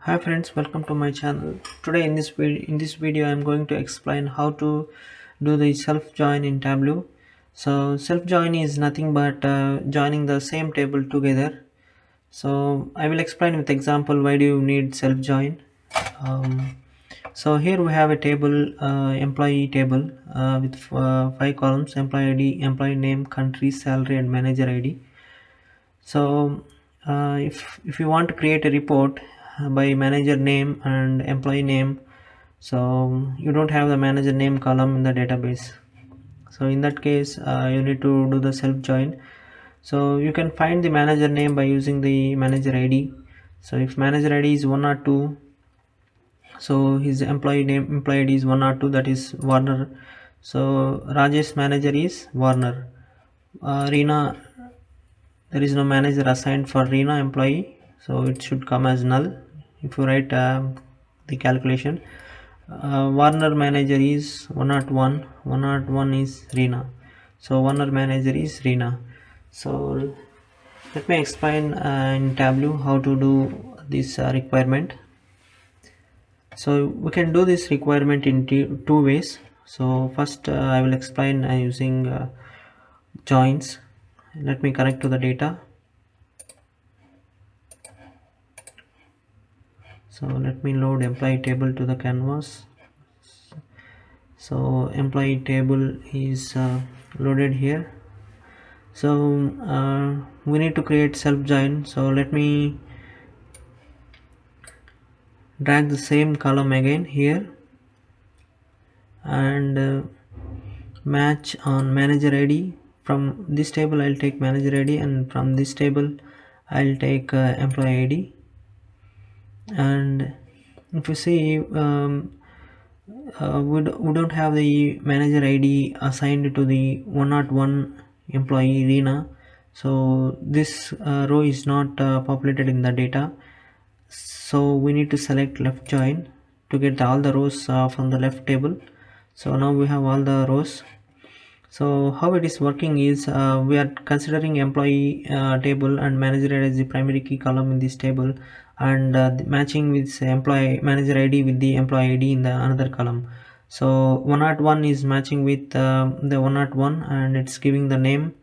Hi friends, welcome to my channel. Today in this video I am going to explain how to do the self join in Tableau. So self join is nothing but joining the same table together. So I will explain with example why do you need self join. Um, so here we have a table, employee table with five columns: employee ID, employee name, country, salary, and manager ID. So if you want to create a report by manager name and employee name, so you don't have the manager name column in the database. So in that case you need to do the self join. So you can find the manager name by using the manager ID. So if manager ID is 1 or 2, so his employee ID is 1 or 2, that is Warner. So Rajesh manager is Warner. Reena, there is no manager assigned for Reena employee, so it should come as null if you write the calculation. Warner manager is 101, 101 is Reena, so Warner manager is Reena. So let me explain in Tableau how to do this requirement. So we can do this requirement in two ways. So first I will explain using joins. Let me connect to the data. So let me load employee table to the canvas. So employee table is loaded here. So we need to create self join. So let me drag the same column again here and match on manager ID. From this table I'll take manager ID, and from this table I'll take employee ID. And if you see we don't have the manager ID assigned to the 101 employee Reena, so this row is not populated in the data. So we need to select left join to get all the rows from the left table. So now we have all the rows. So how it is working is we are considering employee table and manager as the primary key column in this table, and matching with employee manager ID with the employee ID in the another column. So 101 is matching with the 101 and it's giving the name.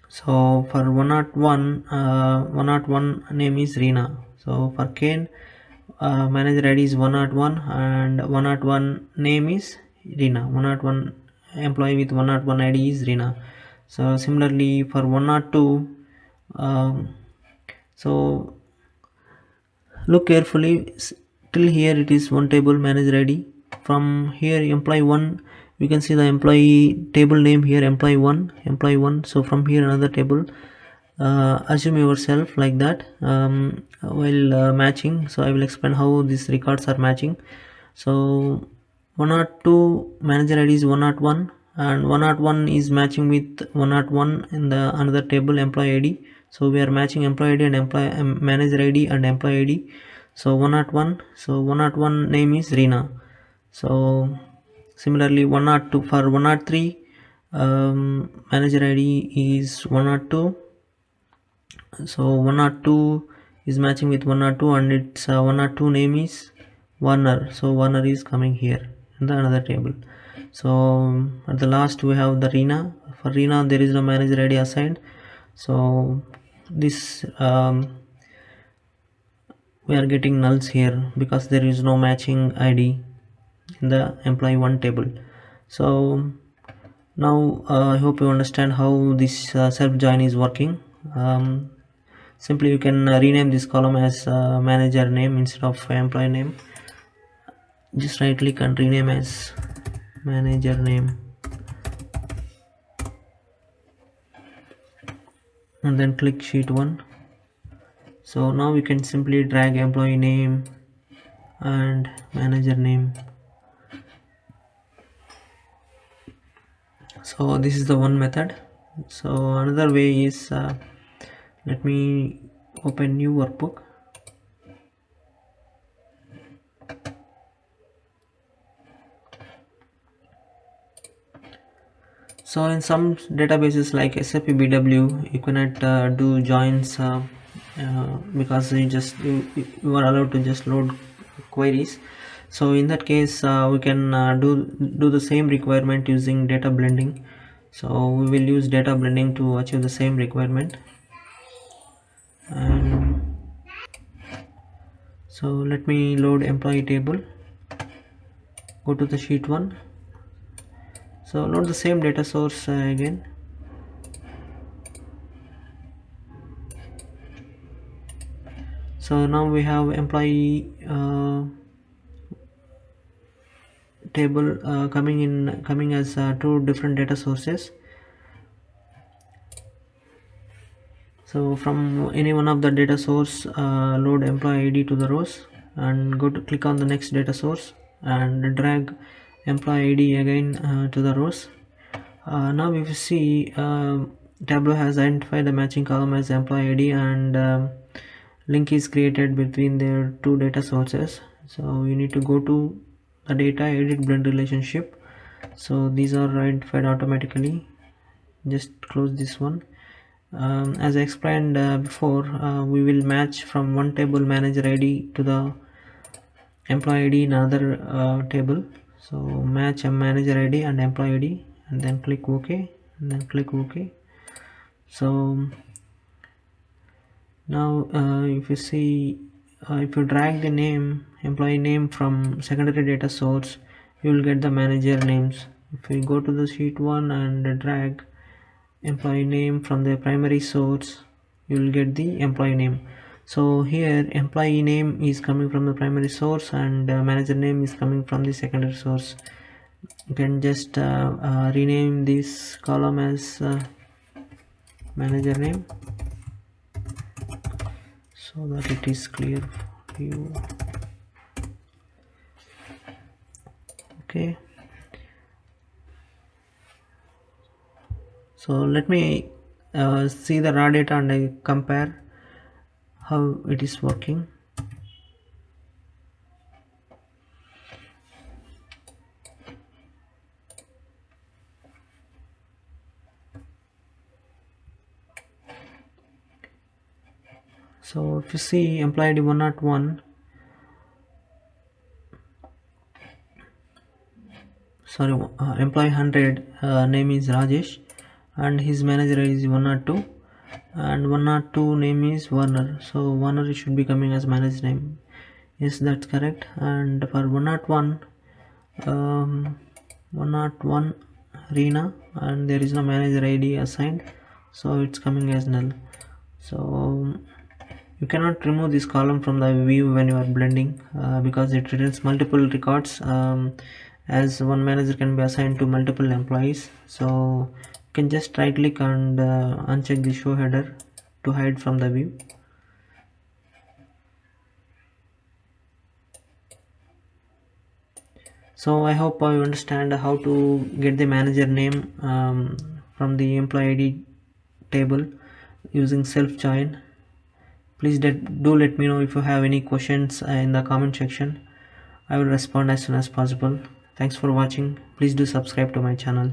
So for 101 101 name is Reena. So for Kane, manager ID is 101 and 101 name is Reena. 101 employee with 101 ID is Reena. So similarly for 102, um, so look carefully. Till here it is one table manager ID. From here employee 1, we can see the employee table name here, employee 1, employee 1. So from here another table. Assume yourself like that while matching. So I will explain how these records are matching. So 102 manager ID is 101 and 101 is matching with 101 in the another table employee ID. So we are matching employee ID and employee manager ID and employee ID. So 101, so 101 name is Reena. So similarly 102 for 103, manager ID is 102. So 102 is matching with 102 and its 102 name is Warner. So Warner is coming here in the another table. So at the last we have the Reena. For Reena there is no manager ID assigned. So this we are getting nulls here because there is no matching ID in the employee 1 table. So now I hope you understand how this self join is working. Simply you can rename this column as manager name instead of employee name. Just right click and rename as manager name, and then click sheet 1. So now we can simply drag employee name and manager name. So this is the one method. So another way is let me open new workbook. So in some databases like SAP BW, you cannot do joins because you are allowed to just load queries. So in that case, we can do the same requirement using data blending. So we will use data blending to achieve the same requirement. And so let me load employee table, go to the sheet 1. So load the same data source again. So now we have employee table coming as two different data sources. So from any one of the data source, load employee ID to the rows and go to click on the next data source and drag employee ID again to the rows. Now if you see, Tableau has identified the matching column as employee ID, and link is created between their two data sources. So you need to go to the data edit blend relationship. So these are identified automatically. Just close this one. As I explained before, we will match from one table manager ID to the employee ID in another table. So match a manager ID and employee ID, and then click OK, and then click OK. So now if you see, if you drag the name employee name from secondary data source, you will get the manager names. If we go to the sheet 1 and drag employee name from the primary source, you will get the employee name. So here employee name is coming from the primary source, and manager name is coming from the secondary source. You can just rename this column as manager name, so that it is clear for you. Okay, so let me see the raw data and I compare how it is working. So if you see employee ID 101, sorry, employee 100 name is Rajesh, and his manager is 102, and 102 name is Warner. So Warner should be coming as manager name. Yes, that's correct. And for 101, 101 Reena, and there is no manager ID assigned, so it's coming as null. So you cannot remove this column from the view when you are blending, because it returns multiple records, as one manager can be assigned to multiple employees. So you can just right click and uncheck the show header to hide from the view. So I hope you understand how to get the manager name from the employee ID table using self join. Please do let me know if you have any questions in the comment section. I will respond as soon as possible. Thanks for watching. Please do subscribe to my channel.